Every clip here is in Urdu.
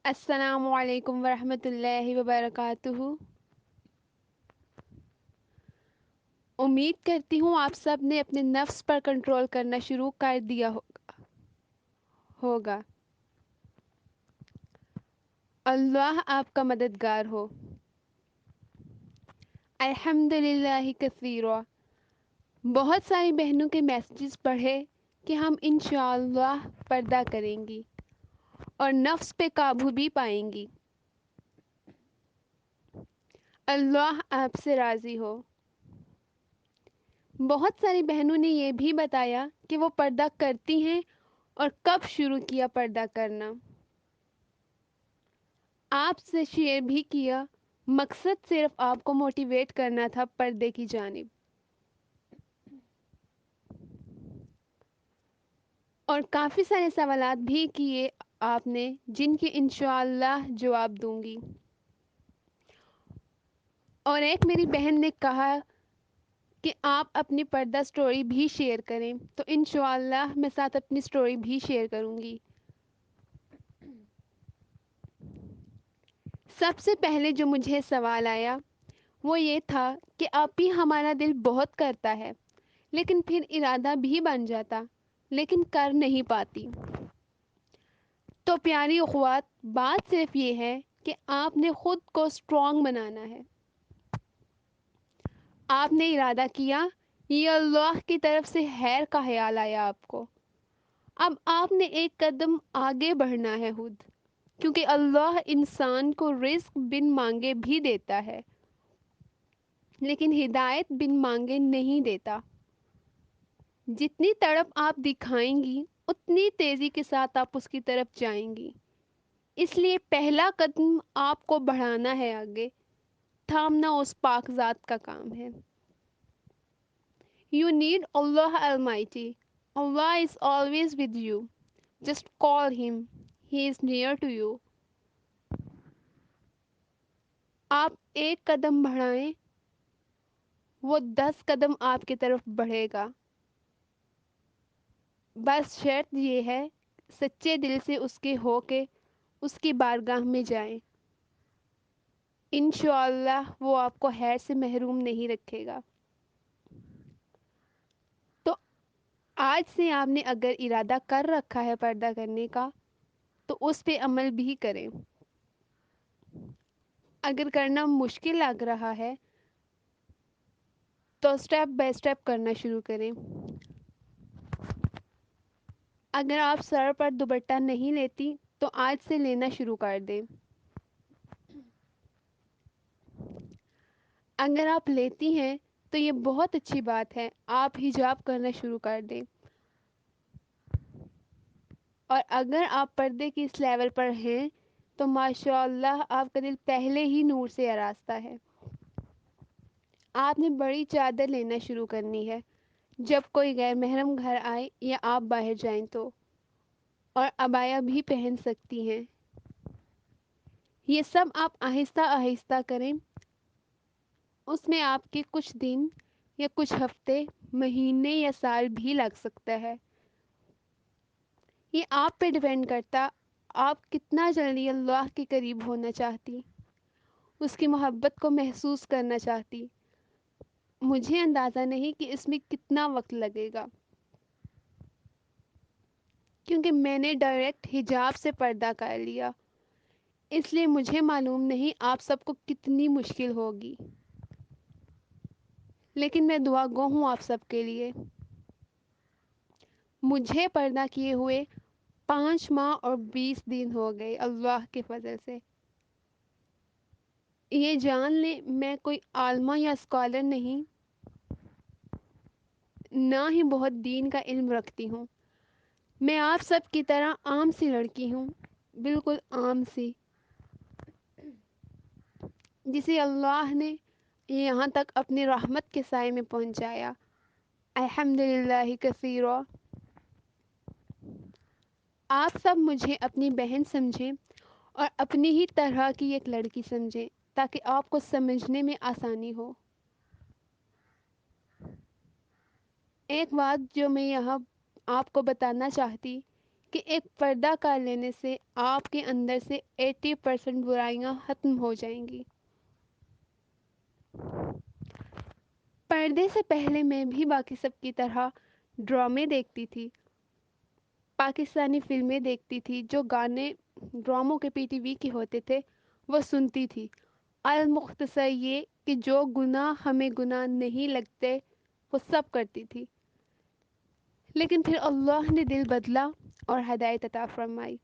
السلام علیکم ورحمۃ اللہ وبرکاتہ۔ امید کرتی ہوں آپ سب نے اپنے نفس پر کنٹرول کرنا شروع کر دیا ہوگا۔ اللہ آپ کا مددگار ہو۔ الحمد للہ کثیرا۔ بہت ساری بہنوں کے میسیجز پڑھے کہ ہم انشاءاللہ پردہ کریں گی اور نفس پہ قابو بھی پائیں گی۔ اللہ آپ سے راضی ہو۔ بہت ساری بہنوں نے یہ بھی بتایا کہ وہ پردہ کرتی ہیں اور کب شروع کیا پردہ کرنا۔ آپ سے شیئر بھی کیا، مقصد صرف آپ کو موٹیویٹ کرنا تھا پردے کی جانب، اور کافی سارے سوالات بھی کیے آپ نے جن کے انشاءاللہ جواب دوں گی۔ اور ایک میری بہن نے کہا کہ آپ اپنی پردہ سٹوری بھی شیئر کریں، تو انشاءاللہ میں ساتھ اپنی سٹوری بھی شیئر کروں گی۔ سب سے پہلے جو مجھے سوال آیا وہ یہ تھا کہ آپ ہی ہمارا دل بہت کرتا ہے لیکن پھر ارادہ بھی بن جاتا لیکن کر نہیں پاتی۔ تو پیاری اخوات، بات صرف یہ ہے کہ آپ نے خود کو اسٹرانگ بنانا ہے۔ آپ نے ارادہ کیا، یہ اللہ کی طرف سے خیر کا خیال آیا آپ کو، اب آپ نے ایک قدم آگے بڑھنا ہے خود، کیونکہ اللہ انسان کو رزق بن مانگے بھی دیتا ہے لیکن ہدایت بن مانگے نہیں دیتا۔ جتنی تڑپ آپ دکھائیں گی اتنی تیزی کے ساتھ آپ اس کی طرف جائیں گی، اس لیے پہلا قدم آپ کو بڑھانا ہے آگے، تھامنا اس پاک ذات کا کام ہے۔ You need Allah Almighty. Allah is always with you. Just call him. He is near to you. آپ ایک قدم بڑھائیں، وہ 10 قدم آپ کی طرف بڑھے گا۔ بس شرط یہ ہے سچے دل سے اس کے ہو کے اس کی بارگاہ میں جائیں، انشاءاللہ وہ آپ کو خیر سے محروم نہیں رکھے گا۔ تو آج سے آپ نے اگر ارادہ کر رکھا ہے پردہ کرنے کا تو اس پہ عمل بھی کریں۔ اگر کرنا مشکل لگ رہا ہے تو سٹیپ بائی سٹیپ کرنا شروع کریں۔ اگر آپ سر پر دوپٹہ نہیں لیتی تو آج سے لینا شروع کر دیں۔ اگر آپ لیتی ہیں تو یہ بہت اچھی بات ہے، آپ حجاب کرنا شروع کر دیں۔ اور اگر آپ پردے کی اس لیول پر ہیں تو ماشاءاللہ آپ کا دل پہلے ہی نور سے آراستہ ہے۔ آپ نے بڑی چادر لینا شروع کرنی ہے جب کوئی غیر محرم گھر آئے یا آپ باہر جائیں تو، اور عبایا بھی پہن سکتی ہیں۔ یہ سب آپ آہستہ آہستہ کریں، اس میں آپ کے کچھ دن یا کچھ ہفتے، مہینے یا سال بھی لگ سکتا ہے۔ یہ آپ پہ ڈیپینڈ کرتا آپ کتنا جلدی اللہ کے قریب ہونا چاہتی، اس کی محبت کو محسوس کرنا چاہتی۔ مجھے اندازہ نہیں کہ اس میں کتنا وقت لگے گا، کیونکہ میں نے ڈائریکٹ حجاب سے پردہ کر لیا، اس لیے مجھے معلوم نہیں آپ سب کو کتنی مشکل ہوگی، لیکن میں دعا گو ہوں آپ سب کے لیے۔ مجھے پردہ کیے ہوئے 5 ماہ اور 20 دن ہو گئے اللہ کے فضل سے۔ یہ جان لیں میں کوئی عالمہ یا اسکالر نہیں، نہ ہی بہت دین کا علم رکھتی ہوں۔ میں آپ سب کی طرح عام سی لڑکی ہوں، بالکل عام سی، جسے اللہ نے یہاں تک اپنی رحمت کے سائے میں پہنچایا۔ الحمدللہ کثیرا۔ آپ سب مجھے اپنی بہن سمجھیں اور اپنی ہی طرح کی ایک لڑکی سمجھیں تاکہ آپ کو سمجھنے میں آسانی ہو۔ ایک بات جو میں یہاں آپ کو بتانا چاہتی کہ ایک پردہ کر لینے سے آپ کے اندر سے 80% برائیاں ختم ہو جائیں گی۔ پردے سے پہلے میں بھی باقی سب کی طرح ڈرامے دیکھتی تھی، پاکستانی فلمیں دیکھتی تھی، جو گانے ڈراموں کے پی ٹی وی کے ہوتے تھے وہ سنتی تھی۔ المختصر یہ کہ جو گناہ ہمیں گناہ نہیں لگتے وہ سب کرتی تھی۔ لیکن پھر اللہ نے دل بدلا اور ہدایت عطا فرمائی۔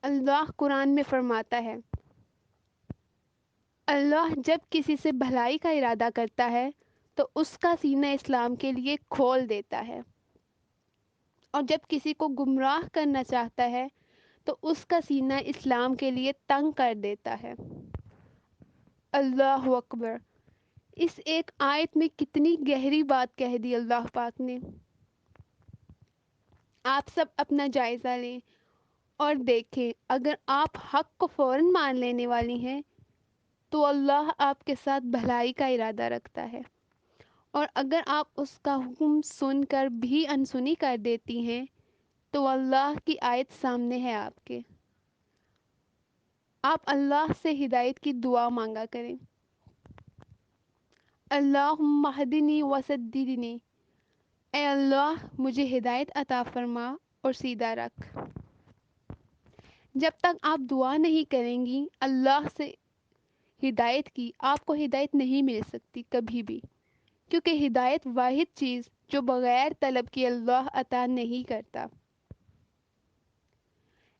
اللہ قرآن میں فرماتا ہے، اللہ جب کسی سے بھلائی کا ارادہ کرتا ہے تو اس کا سینہ اسلام کے لیے کھول دیتا ہے، اور جب کسی کو گمراہ کرنا چاہتا ہے تو اس کا سینہ اسلام کے لیے تنگ کر دیتا ہے۔ اللہ اکبر! اس ایک آیت میں کتنی گہری بات کہہ دی اللہ پاک نے۔ آپ سب اپنا جائزہ لیں اور دیکھیں، اگر آپ حق کو فوراً مان لینے والی ہیں تو اللہ آپ کے ساتھ بھلائی کا ارادہ رکھتا ہے، اور اگر آپ اس کا حکم سن کر بھی انسنی کر دیتی ہیں تو اللہ کی آیت سامنے ہے آپ کے۔ آپ اللہ سے ہدایت کی دعا مانگا کریں، اللہم اہدنی وسددنی، اے اللہ مجھے ہدایت عطا فرما اور سیدھا رکھ۔ جب تک آپ دعا نہیں کریں گی اللہ سے ہدایت کی، آپ کو ہدایت نہیں مل سکتی کبھی بھی، کیونکہ ہدایت واحد چیز جو بغیر طلب کی اللہ عطا نہیں کرتا۔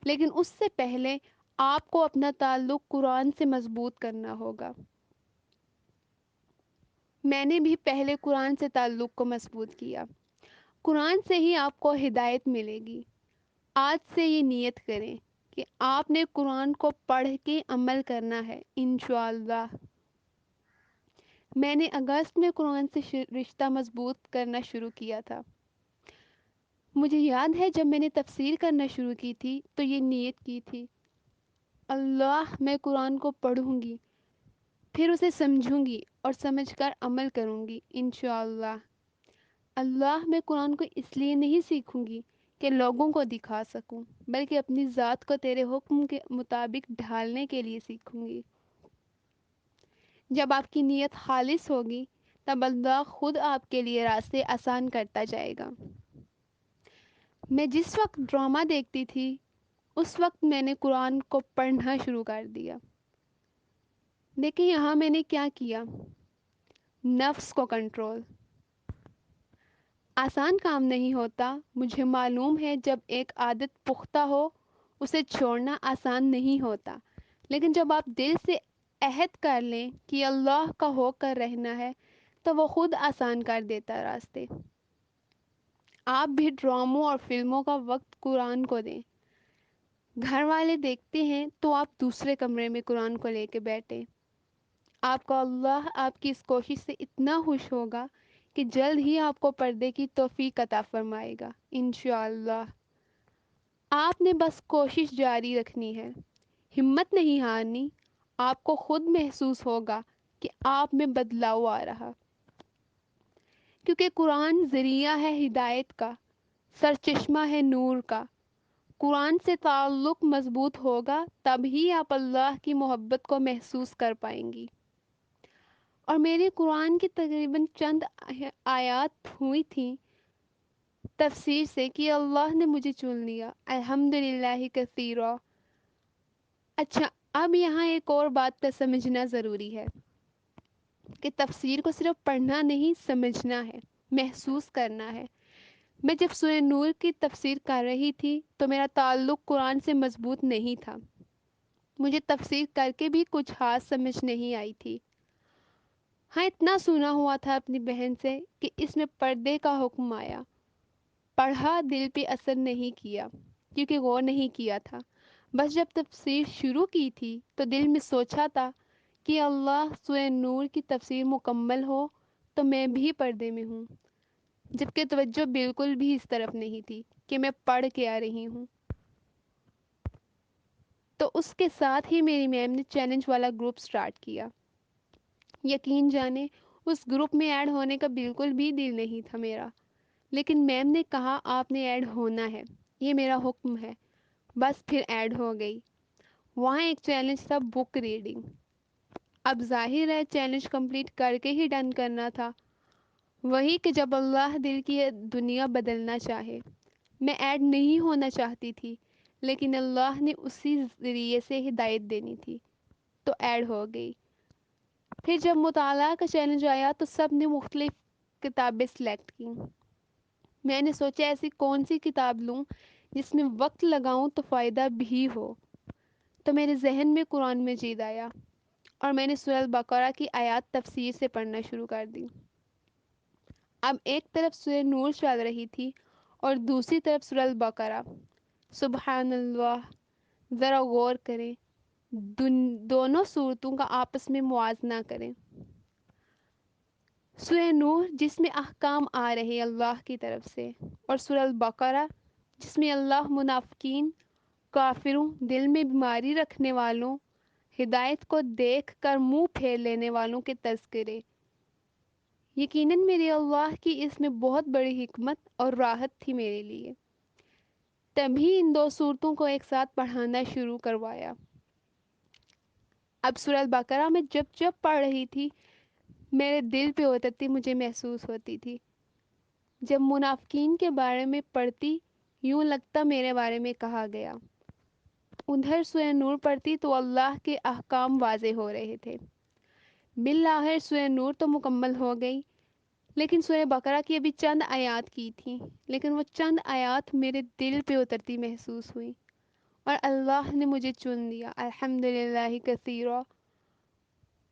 لیکن اس سے پہلے آپ کو اپنا تعلق قرآن سے مضبوط کرنا ہوگا۔ میں نے بھی پہلے قرآن سے تعلق کو مضبوط کیا۔ قرآن سے ہی آپ کو ہدایت ملے گی۔ آج سے یہ نیت کریں کہ آپ نے قرآن کو پڑھ کے عمل کرنا ہے انشاءاللہ۔ میں نے اگست میں قرآن سے رشتہ مضبوط کرنا شروع کیا تھا۔ مجھے یاد ہے جب میں نے تفسیر کرنا شروع کی تھی تو یہ نیت کی تھی، اللہ میں قرآن کو پڑھوں گی، پھر اسے سمجھوں گی اور سمجھ کر عمل کروں گی انشاءاللہ۔ اللہ میں قرآن کو اس لیے نہیں سیکھوں گی کہ لوگوں کو دکھا سکوں، بلکہ اپنی ذات کو تیرے حکم کے مطابق ڈھالنے کے لیے سیکھوں گی۔ جب آپ کی نیت خالص ہوگی تب اللہ خود آپ کے لیے راستے آسان کرتا جائے گا۔ میں جس وقت ڈرامہ دیکھتی تھی اس وقت میں نے قرآن کو پڑھنا شروع کر دیا۔ دیکھیں یہاں میں نے کیا کیا، نفس کو کنٹرول۔ آسان کام نہیں ہوتا، مجھے معلوم ہے، جب ایک عادت پختہ ہو اسے چھوڑنا آسان نہیں ہوتا، لیکن جب آپ دل سے عہد کر لیں کہ اللہ کا ہو کر رہنا ہے تو وہ خود آسان کر دیتا راستے۔ آپ بھی ڈراموں اور فلموں کا وقت قرآن کو دیں۔ گھر والے دیکھتے ہیں تو آپ دوسرے کمرے میں قرآن کو لے کے بیٹھیں۔ آپ کا اللہ آپ کی اس کوشش سے اتنا خوش ہوگا کہ جلد ہی آپ کو پردے کی توفیق عطا فرمائے گا انشاءاللہ۔ آپ نے بس کوشش جاری رکھنی ہے، ہمت نہیں ہارنی۔ آپ کو خود محسوس ہوگا کہ آپ میں بدلاؤ آ رہا، کیونکہ قرآن ذریعہ ہے ہدایت کا، سرچشمہ ہے نور کا۔ قرآن سے تعلق مضبوط ہوگا تب ہی آپ اللہ کی محبت کو محسوس کر پائیں گی۔ اور میرے قرآن کی تقریباً چند آیات ہوئی تھیں تفسیر سے کہ اللہ نے مجھے چن لیا، الحمدللہ کثیرا۔ اچھا، اب یہاں ایک اور بات کا سمجھنا ضروری ہے کہ تفسیر کو صرف پڑھنا نہیں، سمجھنا ہے، محسوس کرنا ہے۔ میں جب سورہ نور کی تفسیر کر رہی تھی تو میرا تعلق قرآن سے مضبوط نہیں تھا، مجھے تفسیر کر کے بھی کچھ خاص سمجھ نہیں آئی تھی۔ ہاں، اتنا سنا ہوا تھا اپنی بہن سے کہ اس میں پردے کا حکم آیا، پڑھا، دل پہ اثر نہیں کیا کیونکہ غور نہیں کیا تھا۔ بس جب تفسیر شروع کی تھی تو دل میں سوچا تھا کہ اللہ سورہ نور کی تفسیر مکمل ہو تو میں بھی پردے میں ہوں، جبکہ توجہ بالکل بھی اس طرف نہیں تھی کہ میں پڑھ کے آ رہی ہوں۔ تو اس کے ساتھ ہی میری میم نے چیلنج والا گروپ سٹارٹ کیا۔ یقین جانے اس گروپ میں ایڈ ہونے کا بالکل بھی دل نہیں تھا میرا، لیکن میم نے کہا آپ نے ایڈ ہونا ہے۔ یہ میرا حکم ہے۔ بس پھر ایڈ ہو گئی۔ وہاں ایک چیلنج تھا، بک ریڈنگ۔ اب ظاہر ہے چیلنج کمپلیٹ کر کے ہی ڈن کرنا تھا۔ وہی کہ جب اللہ دل کی دنیا بدلنا چاہے۔ میں ایڈ نہیں ہونا چاہتی تھی، لیکن اللہ نے اسی ذریعے سے ہدایت دینی تھی، تو ایڈ ہو گئی۔ پھر جب مطالعہ کا چیلنج آیا تو سب نے مختلف کتابیں سلیکٹ کی۔ میں نے سوچا ایسی کون سی کتاب لوں جس میں وقت لگاؤں تو فائدہ بھی ہو، تو میرے ذہن میں قرآن مجید آیا، اور میں نے سورہ البقرہ کی آیات تفسیر سے پڑھنا شروع کر دی۔ اب ایک طرف سورہ نور چل رہی تھی اور دوسری طرف سورہ البقرہ۔ سبحان اللہ! ذرا غور کریں، دونوں صورتوں کا آپس میں موازنہ کریں۔ سورہ نور جس میں احکام آ رہے اللہ کی طرف سے، اور سورہ البقرہ جس میں اللہ منافقین، کافروں، دل میں بیماری رکھنے والوں، ہدایت کو دیکھ کر منہ پھیر لینے والوں کے تذکرے۔ یقیناً میرے اللہ کی اس میں بہت بڑی حکمت اور راحت تھی میرے لیے، تبھی ان دو صورتوں کو ایک ساتھ پڑھانا شروع کروایا۔ اب سورہ البقرہ میں جب جب پڑھ رہی تھی، میرے دل پہ اترتی مجھے محسوس ہوتی تھی۔ جب منافقین کے بارے میں پڑھتی، یوں لگتا میرے بارے میں کہا گیا۔ ادھر سورہ نور پڑھتی تو اللہ کے احکام واضح ہو رہے تھے۔ بالآخر سورہ نور تو مکمل ہو گئی، لیکن سورہ بقرہ کی ابھی چند آیات کی تھیں، لیکن وہ چند آیات میرے دل پہ اترتی محسوس ہوئی، اور اللہ نے مجھے چن لیا، الحمدللہ کثیرا۔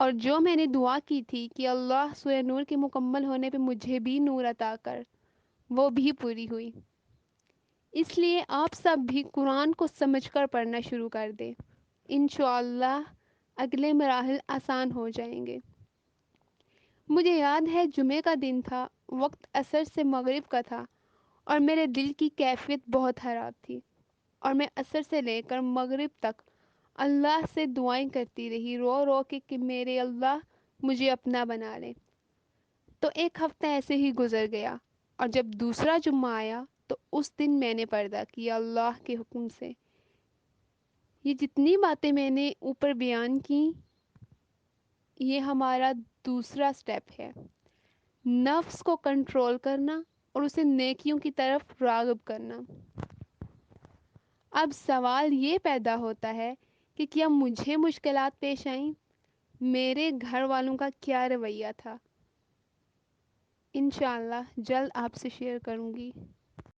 اور جو میں نے دعا کی تھی کہ اللہ سورہ نور کے مکمل ہونے پہ مجھے بھی نور عطا کر، وہ بھی پوری ہوئی۔ اس لیے آپ سب بھی قرآن کو سمجھ کر پڑھنا شروع کر دیں، انشاءاللہ اگلے مراحل آسان ہو جائیں گے۔ مجھے یاد ہے جمعہ کا دن تھا، وقت عصر سے مغرب کا تھا، اور میرے دل کی کیفیت بہت خراب تھی، اور میں عصر سے لے کر مغرب تک اللہ سے دعائیں کرتی رہی، رو رو کے کہ میرے اللہ مجھے اپنا بنا لے۔ تو ایک ہفتہ ایسے ہی گزر گیا، اور جب دوسرا جمعہ آیا تو اس دن میں نے پردہ کیا اللہ کے حکم سے۔ یہ جتنی باتیں میں نے اوپر بیان کی، یہ ہمارا دوسرا سٹیپ ہے، نفس کو کنٹرول کرنا اور اسے نیکیوں کی طرف راغب کرنا۔ اب سوال یہ پیدا ہوتا ہے کہ کیا مجھے مشکلات پیش آئیں؟ میرے گھر والوں کا کیا رویہ تھا؟ انشاءاللہ جلد آپ سے شیئر کروں گی۔